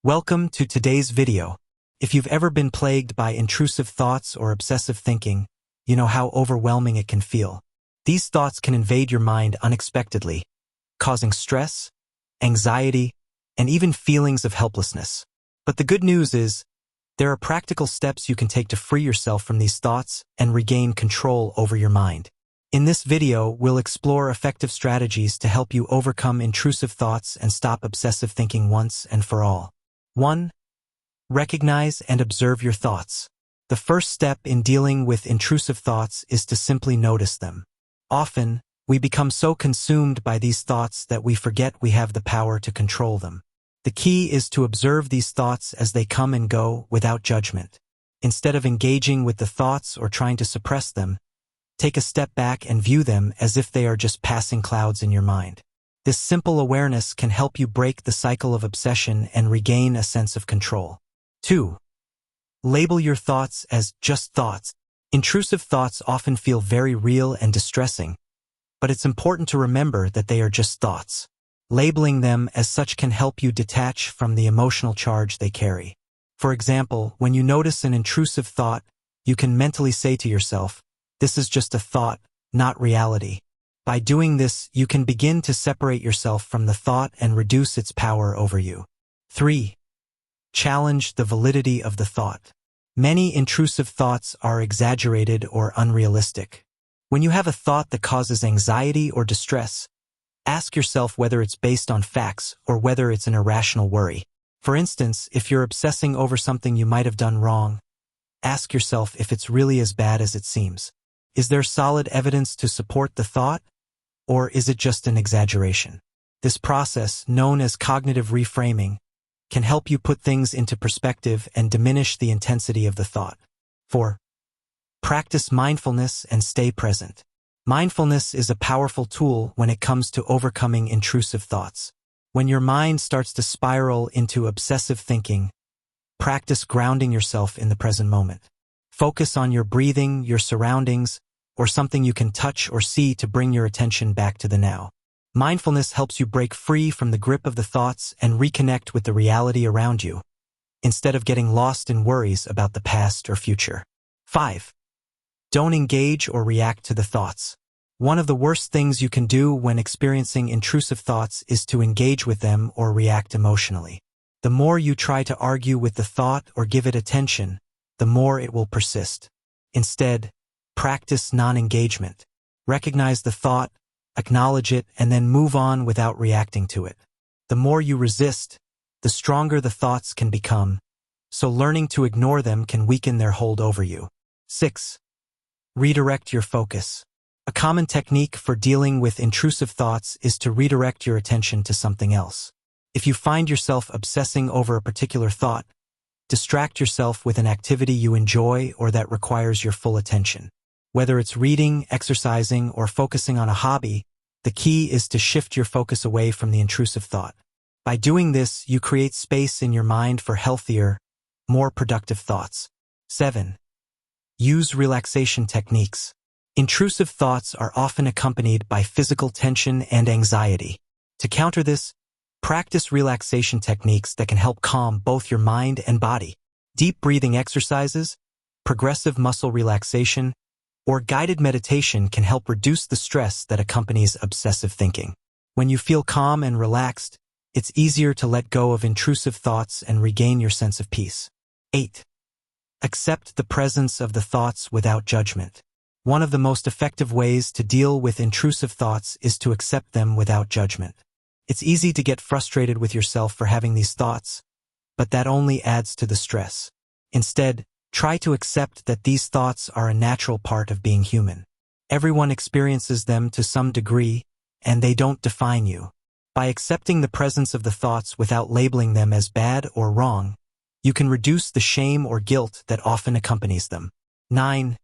Welcome to today's video. If you've ever been plagued by intrusive thoughts or obsessive thinking, you know how overwhelming it can feel. These thoughts can invade your mind unexpectedly, causing stress, anxiety, and even feelings of helplessness. But the good news is, there are practical steps you can take to free yourself from these thoughts and regain control over your mind. In this video, we'll explore effective strategies to help you overcome intrusive thoughts and stop obsessive thinking once and for all. 1. Recognize and observe your thoughts. The first step in dealing with intrusive thoughts is to simply notice them. Often, we become so consumed by these thoughts that we forget we have the power to control them. The key is to observe these thoughts as they come and go without judgment. Instead of engaging with the thoughts or trying to suppress them, take a step back and view them as if they are just passing clouds in your mind. This simple awareness can help you break the cycle of obsession and regain a sense of control. 2. Label your thoughts as just thoughts. Intrusive thoughts often feel very real and distressing, but it's important to remember that they are just thoughts. Labeling them as such can help you detach from the emotional charge they carry. For example, when you notice an intrusive thought, you can mentally say to yourself, "This is just a thought, not reality." By doing this, you can begin to separate yourself from the thought and reduce its power over you. 3. Challenge the validity of the thought. Many intrusive thoughts are exaggerated or unrealistic. When you have a thought that causes anxiety or distress, ask yourself whether it's based on facts or whether it's an irrational worry. For instance, if you're obsessing over something you might have done wrong, ask yourself if it's really as bad as it seems. Is there solid evidence to support the thought, or is it just an exaggeration? This process, known as cognitive reframing, can help you put things into perspective and diminish the intensity of the thought. 4. Practice mindfulness and stay present. Mindfulness is a powerful tool when it comes to overcoming intrusive thoughts. When your mind starts to spiral into obsessive thinking, practice grounding yourself in the present moment. Focus on your breathing, your surroundings, or something you can touch or see to bring your attention back to the now. Mindfulness helps you break free from the grip of the thoughts and reconnect with the reality around you, instead of getting lost in worries about the past or future. 5. Don't engage or react to the thoughts. One of the worst things you can do when experiencing intrusive thoughts is to engage with them or react emotionally. The more you try to argue with the thought or give it attention, the more it will persist. Instead, practice non-engagement. Recognize the thought, acknowledge it, and then move on without reacting to it. The more you resist, the stronger the thoughts can become, so learning to ignore them can weaken their hold over you. 6. Redirect your focus. A common technique for dealing with intrusive thoughts is to redirect your attention to something else. If you find yourself obsessing over a particular thought, distract yourself with an activity you enjoy or that requires your full attention. Whether it's reading, exercising, or focusing on a hobby, the key is to shift your focus away from the intrusive thought. By doing this, you create space in your mind for healthier, more productive thoughts. 7. Use relaxation techniques. Intrusive thoughts are often accompanied by physical tension and anxiety. To counter this, practice relaxation techniques that can help calm both your mind and body. Deep breathing exercises, progressive muscle relaxation, or guided meditation can help reduce the stress that accompanies obsessive thinking. When you feel calm and relaxed, it's easier to let go of intrusive thoughts and regain your sense of peace. 8. Accept the presence of the thoughts without judgment. One of the most effective ways to deal with intrusive thoughts is to accept them without judgment. It's easy to get frustrated with yourself for having these thoughts, but that only adds to the stress. Instead, try to accept that these thoughts are a natural part of being human. Everyone experiences them to some degree, and they don't define you. By accepting the presence of the thoughts without labeling them as bad or wrong, you can reduce the shame or guilt that often accompanies them. 9.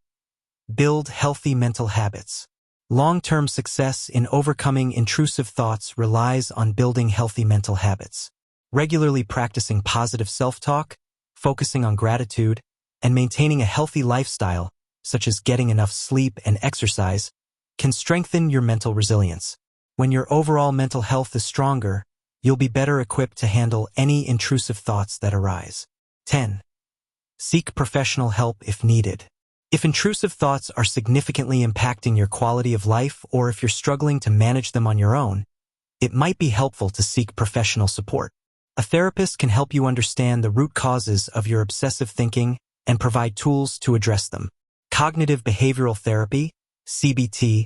Build healthy mental habits. Long-term success in overcoming intrusive thoughts relies on building healthy mental habits. Regularly practicing positive self-talk, focusing on gratitude, and maintaining a healthy lifestyle, such as getting enough sleep and exercise, can strengthen your mental resilience. When your overall mental health is stronger, you'll be better equipped to handle any intrusive thoughts that arise. 10. Seek professional help if needed. If intrusive thoughts are significantly impacting your quality of life, or if you're struggling to manage them on your own, it might be helpful to seek professional support. A therapist can help you understand the root causes of your obsessive thinking and provide tools to address them. Cognitive behavioral therapy, CBT,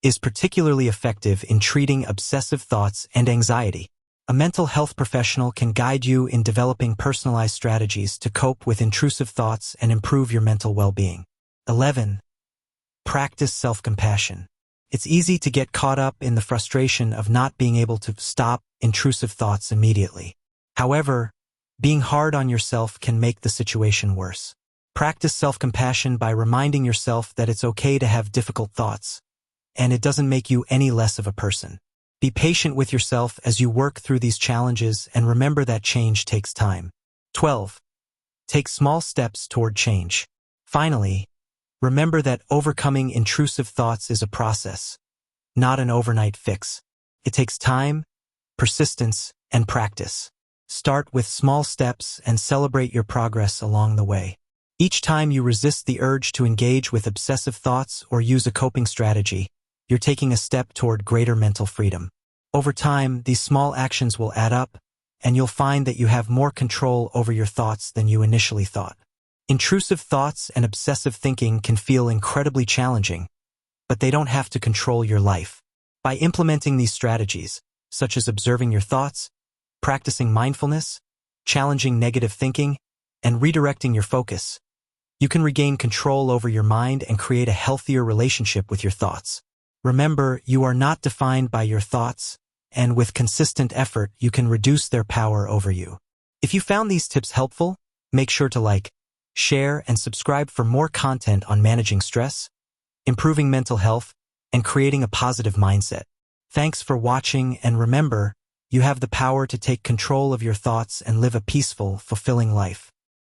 is particularly effective in treating obsessive thoughts and anxiety. A mental health professional can guide you in developing personalized strategies to cope with intrusive thoughts and improve your mental well-being. 11. Practice self-compassion. It's easy to get caught up in the frustration of not being able to stop intrusive thoughts immediately. However, being hard on yourself can make the situation worse. Practice self-compassion by reminding yourself that it's okay to have difficult thoughts, and it doesn't make you any less of a person. Be patient with yourself as you work through these challenges, and remember that change takes time. 12. Take small steps toward change. Finally, remember that overcoming intrusive thoughts is a process, not an overnight fix. It takes time, persistence, and practice. Start with small steps and celebrate your progress along the way. Each time you resist the urge to engage with obsessive thoughts or use a coping strategy, you're taking a step toward greater mental freedom. Over time, these small actions will add up, and you'll find that you have more control over your thoughts than you initially thought. Intrusive thoughts and obsessive thinking can feel incredibly challenging, but they don't have to control your life. By implementing these strategies, such as observing your thoughts, practicing mindfulness, challenging negative thinking, and redirecting your focus, you can regain control over your mind and create a healthier relationship with your thoughts. Remember, you are not defined by your thoughts, and with consistent effort, you can reduce their power over you. If you found these tips helpful, make sure to like, share, and subscribe for more content on managing stress, improving mental health, and creating a positive mindset. Thanks for watching, and remember, you have the power to take control of your thoughts and live a peaceful, fulfilling life.